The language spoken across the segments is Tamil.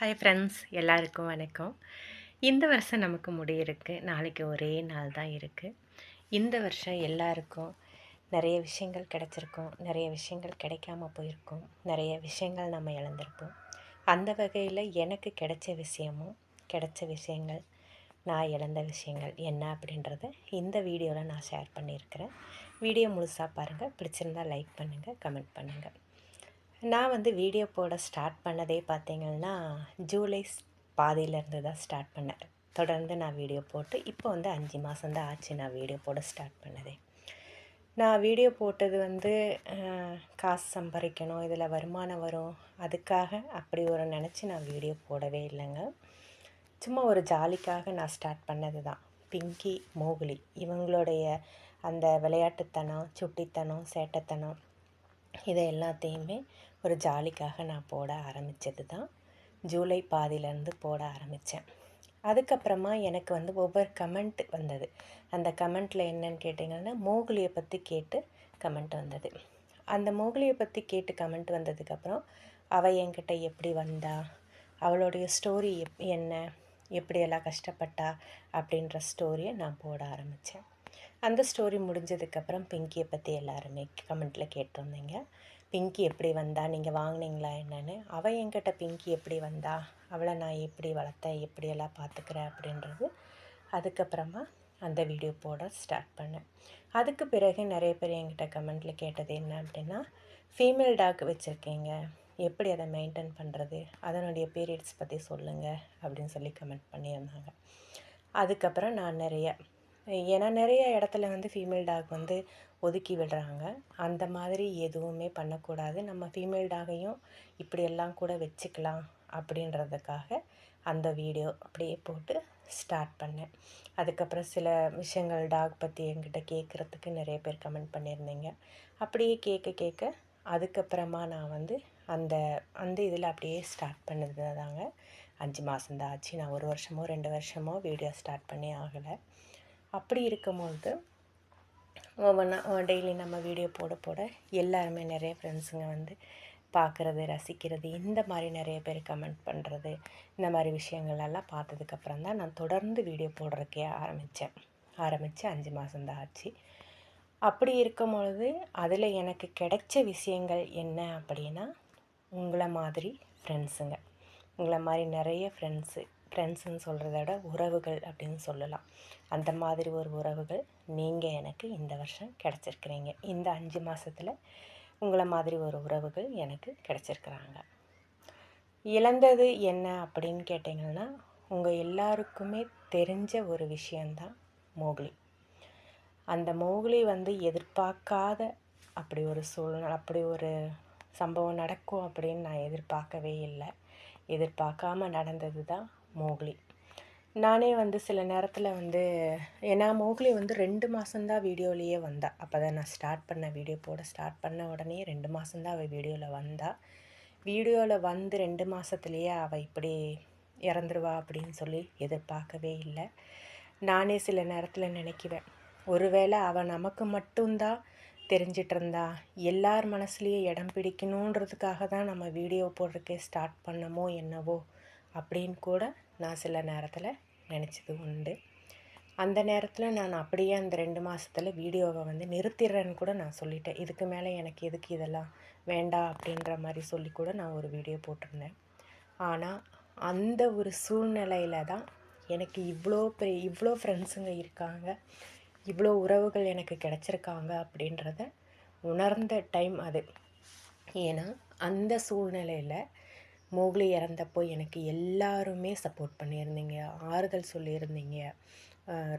ஹாய் ஃப்ரெண்ட்ஸ், எல்லாருக்கும் வணக்கம். இந்த வருஷம் நமக்கு முடியிருக்கு. நாளைக்கு ஒரே நாள் தான் இருக்குது. இந்த வருஷம் எல்லாருக்கும் நிறைய விஷயங்கள் கிடைச்சிருக்கும், நிறைய விஷயங்கள் கிடைக்காம போயிருக்கும், நிறைய விஷயங்கள் நம்ம இழந்திருப்போம். அந்த வகையில் எனக்கு கிடைச்ச விஷயங்கள், நான் இழந்த விஷயங்கள் என்ன அப்படின்றத இந்த வீடியோவில் நான் ஷேர் பண்ணியிருக்கிறேன். வீடியோ முழுசாக பாருங்கள். பிடிச்சிருந்தால் லைக் பண்ணுங்கள், கமெண்ட் பண்ணுங்கள். நான் வீடியோ போட ஸ்டார்ட் பண்ணதே பார்த்திங்கன்னா, ஜூலை பாதியிலேருந்து தான் ஸ்டார்ட் பண்ணேன். தொடர்ந்து நான் வீடியோ போட்டு இப்போ 5 மாதம் தான் ஆச்சு நான் வீடியோ போட ஸ்டார்ட் பண்ணதே. நான் வீடியோ போட்டது காசு சம்பாதிக்கணும், இதில் வருமானம் வரும், அதுக்காக அப்படி ஒரு நினச்சி நான் வீடியோ போடவே இல்லைங்க. சும்மா ஒரு ஜாலிக்காக நான் ஸ்டார்ட் பண்ணது தான். பிங்கி, மோகுலி இவங்களுடைய அந்த விளையாட்டுத்தனம், சுட்டித்தனம், சேட்டைத்தனம் இதை எல்லாத்தையுமே ஒரு ஜாலிக்காக நான் போட ஆரம்பித்தது தான். ஜூலை பாதியிலேருந்து போட ஆரம்பித்தேன். அதுக்கப்புறமா எனக்கு ஒவ்வொரு கமெண்ட் வந்தது. அந்த கமெண்ட்டில் என்னன்னு கேட்டிங்கன்னா, மோகுலியை பற்றி கேட்டு கமெண்ட் வந்தது. அந்த மோகுலியை பற்றி கேட்டு கமெண்ட் வந்ததுக்கப்புறம் அவள் என்கிட்ட எப்படி வந்தா, அவளுடைய ஸ்டோரி என்ன, எப்படியெல்லாம் கஷ்டப்பட்டா அப்படின்ற ஸ்டோரியை நான் போட ஆரம்பித்தேன். அந்த ஸ்டோரி முடிஞ்சதுக்கப்புறம் பிங்கியை பற்றி எல்லாருமே கமெண்ட்டில் கேட்டிருந்தீங்க. பிங்கி எப்படி வந்தா, நீங்கள் வாங்கினீங்களா என்னென்னு. அவள் என்கிட்ட பிங்கி எப்படி வந்தா, அவளை நான் எப்படி வளர்த்தேன், எப்படியெல்லாம் பார்த்துக்கிறேன் அப்படின்றது அதுக்கப்புறமா அந்த வீடியோ போட ஸ்டார்ட் பண்ணேன். அதுக்கு பிறகு நிறைய பேர் என்கிட்ட கமெண்ட்டில் கேட்டது என்ன அப்படின்னா, ஃபீமேல் டாக் வச்சுருக்கீங்க, எப்படி அதை மெயின்டைன் பண்ணுறது, அதனுடைய பீரியட்ஸ் பற்றி சொல்லுங்கள் அப்படின்னு சொல்லி கமெண்ட் பண்ணியிருந்தாங்க. அதுக்கப்புறம் நான் ஏன்னா நிறைய இடத்துல ஃபீமேல் டாக் ஒதுக்கி விடுறாங்க. அந்த மாதிரி எதுவுமே பண்ணக்கூடாது, நம்ம ஃபீமேல் டாகையும் இப்படியெல்லாம் கூட வச்சுக்கலாம் அப்படின்றதுக்காக அந்த வீடியோ அப்படியே போட்டு ஸ்டார்ட் பண்ணேன். அதுக்கப்புறம் சில விஷயங்கள் டாக் பற்றி என்கிட்ட கேட்குறதுக்கு நிறைய பேர் கமெண்ட் பண்ணியிருந்தீங்க. அப்படியே கேட்க அதுக்கப்புறமா நான் அந்த அந்த இதில் அப்படியே ஸ்டார்ட் பண்ணது தாங்க. 5 மாதம் தான் ஆச்சு. நான் 1 வருஷமோ 2 வருஷமோ வீடியோ ஸ்டார்ட் பண்ணி ஆகலை. அப்படி இருக்கும்போது ஒவ்வொன்றா டெய்லி நம்ம வீடியோ போட எல்லாருமே நிறைய ஃப்ரெண்ட்ஸுங்க பார்க்குறது, ரசிக்கிறது, இந்த மாதிரி நிறைய பேர் கமெண்ட் பண்ணுறது, இந்த மாதிரி விஷயங்களெல்லாம் பார்த்ததுக்கப்புறம் தான் நான் தொடர்ந்து வீடியோ போடுறதுக்கே ஆரம்பித்து 5 மாதம் தான் ஆச்சு. அப்படி இருக்கும் பொழுது அதில் எனக்கு கிடைச்ச விஷயங்கள் என்ன அப்படின்னா, உங்களை மாதிரி ஃப்ரெண்ட்ஸுங்க, உங்களை மாதிரி நிறைய ஃப்ரெண்ட்ஸுன்னு சொல்கிறத விட உறவுகள் அப்படின்னு சொல்லலாம். அந்த மாதிரி ஒரு உறவுகள் நீங்கள் எனக்கு இந்த வருஷம் கிடச்சிருக்கிறீங்க. இந்த 5 மாதத்தில் உங்களை மாதிரி ஒரு உறவுகள் எனக்கு கிடச்சிருக்கிறாங்க. இழந்தது என்ன அப்படின்னு கேட்டிங்கன்னா, உங்கள் எல்லாருக்குமே தெரிஞ்ச ஒரு விஷயந்தான் மோகுலி. அந்த மோகுலி எதிர்பார்க்காத அப்படி ஒரு சூழ்நிலை, அப்படி ஒரு சம்பவம் நடக்கும் அப்படின்னு நான் எதிர்பார்க்கவே இல்லை. எதிர்பார்க்காம நடந்தது தான் மோகுலி. நானே சில நேரத்தில் ஏன்னா மோகுலி 2 மாதம்தான் வீடியோலேயே வந்தா. அப்போ தான் நான் ஸ்டார்ட் பண்ண வீடியோ போட ஸ்டார்ட் பண்ண உடனே 2 மாதம்தான் அவள் வீடியோவில் வந்தா. வீடியோவில் 2 மாதத்துலேயே அவள் இப்படி இறந்துருவா அப்படின்னு சொல்லி எதிர்பார்க்கவே இல்லை. நானே சில நேரத்தில் நினைக்குவேன், ஒருவேளை அவள் நமக்கு மட்டும்தான் தெரிஞ்சிட்டு இருந்தா, எல்லார் மனசுலேயும் இடம் பிடிக்கணுன்றதுக்காக தான் நம்ம வீடியோ போடுறதுக்கே ஸ்டார்ட் பண்ணமோ என்னவோ அப்படின்னு கூட நான் சில நேரத்தில் நினச்சது உண்டு. அந்த நேரத்தில் நான் அப்படியே அந்த 2 மாதத்தில் வீடியோவை நிறுத்திடுறேன்னு கூட நான் சொல்லிட்டேன். இதுக்கு மேலே எனக்கு எதுக்கு இதெல்லாம் வேண்டாம் அப்படின்ற மாதிரி சொல்லி கூட நான் ஒரு வீடியோ போட்டிருந்தேன். ஆனால் அந்த ஒரு சூழ்நிலையில் தான் எனக்கு இவ்வளோ ஃப்ரெண்ட்ஸுங்க இருக்காங்க, இவ்வளோ உறவுகள் எனக்கு கிடச்சிருக்காங்க அப்படின்றத உணர்ந்த டைம் அது. ஏன்னா அந்த சூழ்நிலையில் மோகுலி இறந்தப்போ எனக்கு எல்லாருமே சப்போர்ட் பண்ணியிருந்தீங்க, ஆறுதல் சொல்லியிருந்தீங்க.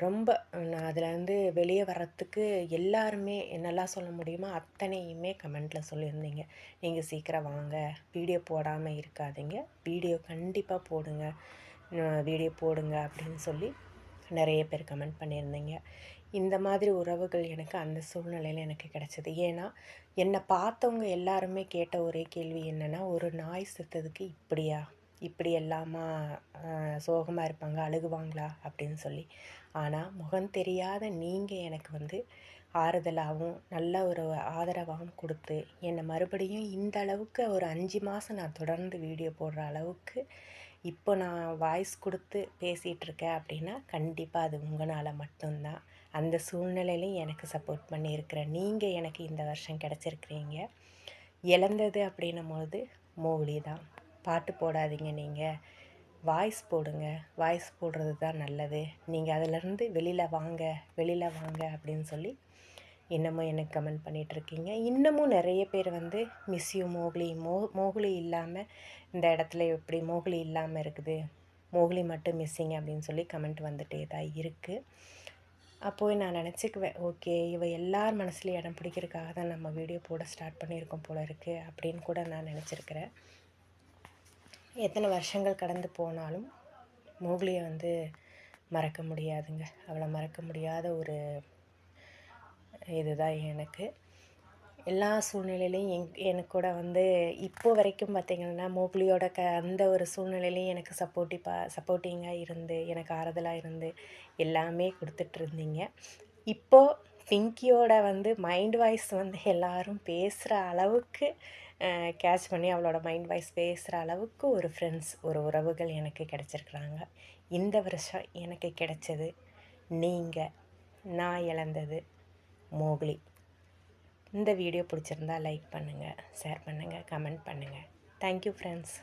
ரொம்ப நான் அதில் வெளியே வர்றதுக்கு எல்லாருமே என்னெல்லாம் சொல்ல முடியுமோ அத்தனையுமே கமெண்ட்டில் சொல்லியிருந்தீங்க. நீங்கள் சீக்கிரம் வாங்க, வீடியோ போடாமல் இருக்காதீங்க, வீடியோ கண்டிப்பாக போடுங்க, வீடியோ போடுங்க அப்படின்னு சொல்லி நிறைய பேர் கமெண்ட் பண்ணியிருந்தீங்க. இந்த மாதிரி உறவுகள் எனக்கு அந்த சூழ்நிலையில் எனக்கு கிடச்சிது. ஏன்னா என்னை பார்த்தவங்க எல்லாருமே கேட்ட ஒரே கேள்வி என்னென்னா, ஒரு நாய் செத்ததுக்கு இப்படி எல்லாமா சோகமாக இருப்பாங்க, அழுகுவாங்களா அப்படின்னு சொல்லி. ஆனால் முகம் தெரியாத நீங்கள் எனக்கு ஆறுதலாகவும் நல்ல ஒரு ஆதரவாகவும் கொடுத்து என்னை மறுபடியும் இந்த அளவுக்கு ஒரு 5 மாதம் நான் தொடர்ந்து வீடியோ போடுற அளவுக்கு இப்போ நான் வாய்ஸ் கொடுத்து பேசிகிட்டு இருக்கேன் அப்படின்னா கண்டிப்பாக அது உங்களால் மட்டும்தான். அந்த சூழ்நிலையிலையும் எனக்கு சப்போர்ட் பண்ணியிருக்கிற நீங்கள் எனக்கு இந்த வருஷம் கிடச்சிருக்கிறீங்க. இழந்தது அப்படின்னும்போது மோகிலி தான். பாட்டு போடாதீங்க, நீங்கள் வாய்ஸ் போடுங்க. வாய்ஸ் போடுறது தான் நல்லது. நீங்கள் அதிலேருந்து வெளியில் வாங்க, வெளியில் வாங்க அப்படின்னு சொல்லி இன்னமும் எனக்கு கமெண்ட் பண்ணிகிட்ருக்கீங்க. இன்னமும் நிறைய பேர் வந்து மிஸ் யூ மோகிலி, மோகிலி இல்லாமல் இந்த இடத்துல எப்படி மோகிலி இல்லாமல் இருக்குது, மோகிலி மட்டும் மிஸ்ஸிங் அப்படின்னு சொல்லி கமெண்ட் வந்துட்டே தான் இருக்குது. அப்போது நான் நினச்சிக்குவேன், ஓகே இவ எல்லார் மனசுலையும் இடம் பிடிக்கிறதுக்காக தான் நம்ம வீடியோ போட ஸ்டார்ட் பண்ணியிருக்கோம் போல இருக்குது அப்படின்னு கூட நான் நினச்சிருக்கிறேன். எத்தனை வருஷங்கள் கடந்து போனாலும் மோகிலியை வந்து மறக்க முடியாதுங்க. அவளை மறக்க முடியாத ஒரு இதுதான் எனக்கு. எல்லா சூழ்நிலையிலையும் எனக்கு கூட வந்து இப்போ வரைக்கும் பார்த்திங்கன்னா மோகிலியோட அந்த ஒரு சூழ்நிலையிலையும் எனக்கு சப்போர்ட்டிங்காக இருந்து எனக்கு ஆறுதலாக இருந்து எல்லாமே கொடுத்துட்ருந்தீங்க. இப்போது பிங்கியோட வந்து மைண்ட் வாய்ஸ் வந்து எல்லோரும் பேசுகிற அளவுக்கு கேட்ச் பண்ணி அவளோட மைண்ட் வாய்ஸ் பேசுகிற அளவுக்கு ஒரு ஃப்ரெண்ட்ஸ், ஒரு உறவுகள் எனக்கு கிடச்சிருக்குறாங்க. இந்த வருஷம் எனக்கு கிடைச்சது நீங்கள், நான் இழந்தது மோகிலி. இந்த வீடியோ பிடிச்சிருந்தா லைக் பண்ணுங்கள், ஷேர் பண்ணுங்கள், கமெண்ட் பண்ணுங்கள். Thank you friends.